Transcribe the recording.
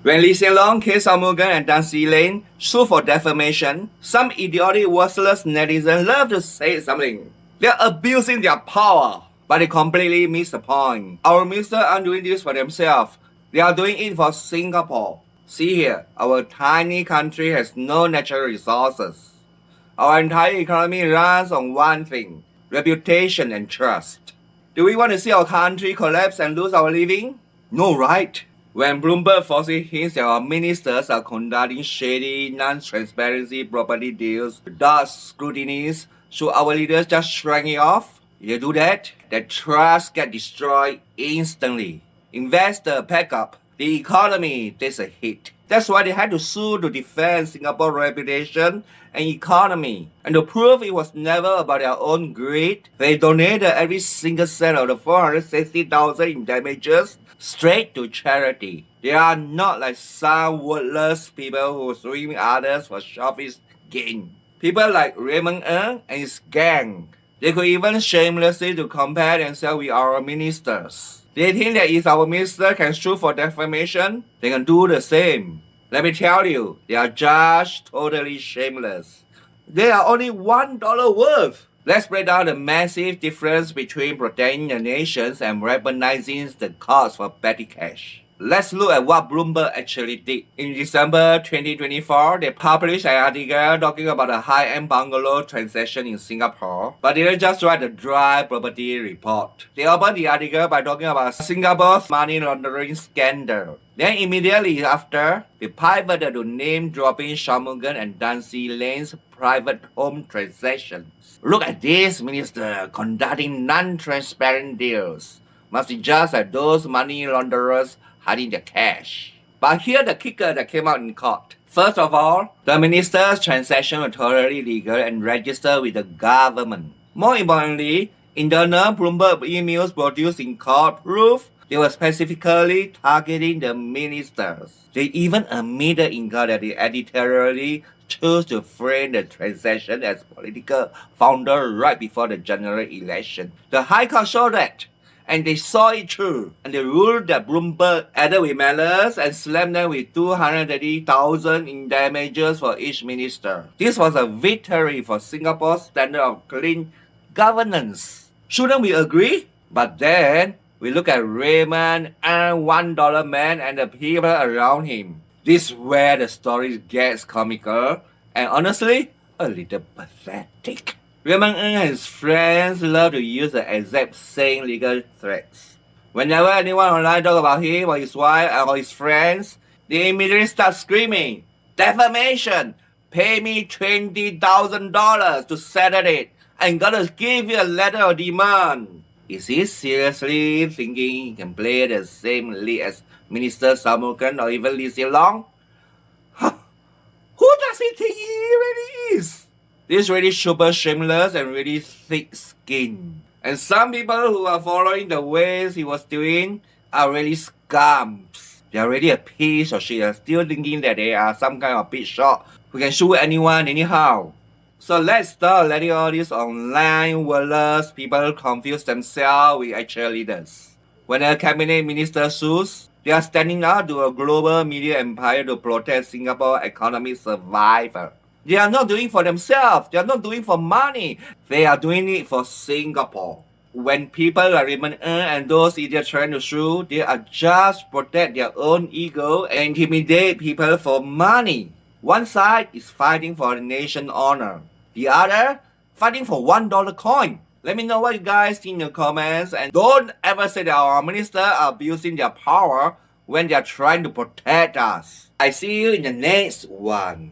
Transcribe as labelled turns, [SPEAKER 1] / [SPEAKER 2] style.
[SPEAKER 1] When Lee Hsien Loong, K. Morgan, and Dan Lane sue for defamation, some idiotic, worthless netizens love to say something. They're abusing their power, but they completely miss the point. Our ministers aren't doing this for themselves. They are doing it for Singapore. See here, our tiny country has no natural resources. Our entire economy runs on one thing: reputation and trust. Do we want to see our country collapse and lose our living? No, right? When Bloomberg falsely hints that our ministers are conducting shady, non-transparency property deals without scrutinies, should our leaders just shrug it off? If they do that, their trust gets destroyed instantly. Investors pack up. The economy takes a hit. That's why they had to sue to defend Singapore's reputation and economy. And to prove it was never about their own greed, they donated every single cent of the $460,000 in damages straight to charity. They are not like some worthless people who suing others for selfish gain. People like Raymond Ng and his gang. They could even shamelessly to compare themselves with our ministers. They think that if our minister can sue for defamation, they can do the same. Let me tell you, they are just totally shameless. They are only $1 worth. Let's break down the massive difference between protecting the nations and weaponizing the cause for petty cash. Let's look at what Bloomberg actually did. In December 2024, they published an article talking about a high-end bungalow transaction in Singapore, but they didn't just write a dry property report. They opened the article by talking about Singapore's money laundering scandal. Then immediately after, they pivoted to name-dropping Shanmugam and Dan Lane's private home transactions. Look at this minister conducting non-transparent deals. Must be just like those money launderers hiding their cash. But here's the kicker that came out in court. First of all, the minister's transaction were totally legal and registered with the government. More importantly, internal Bloomberg emails produced in court prove they were specifically targeting the ministers. They even admitted in court that they editorially chose to frame the transaction as political founder right before the general election. The High Court showed that, and they saw it through, and they ruled that Bloomberg added with malice and slammed them with $230,000 in damages for each minister. This was a victory for Singapore's standard of clean governance. Shouldn't we agree? But then, we look at Raymond and $1 man and the people around him. This is where the story gets comical and honestly, a little pathetic. Raymond Ng and his friends love to use the exact same legal threats. Whenever anyone online talks about him or his wife or his friends, they immediately start screaming, "Defamation! Pay me $20,000 to settle it. I'm gonna give you a letter of demand." Is he seriously thinking he can play the same league as Minister Shanmugam or even Lee Hsien Loong? Who does he think he really is? This is really super shameless and really thick-skinned. And some people who are following the ways he was doing are really scums. They are really a piece of shit and still thinking that they are some kind of big shot who can shoot anyone anyhow. So let's stop letting all these online worthless people confuse themselves with actual leaders. When a cabinet minister sues, they are standing up to a global media empire to protect Singapore's economic survival. They are not doing it for themselves. They are not doing it for money. They are doing it for Singapore. When people like Raymond Ng and those idiots trying to sue, they are just protect their own ego and intimidate people for money. One side is fighting for the nation's honor. The other, fighting for $1 coin. Let me know what you guys think in the comments, and don't ever say that our ministers are abusing their power when they are trying to protect us. I see you in the next one.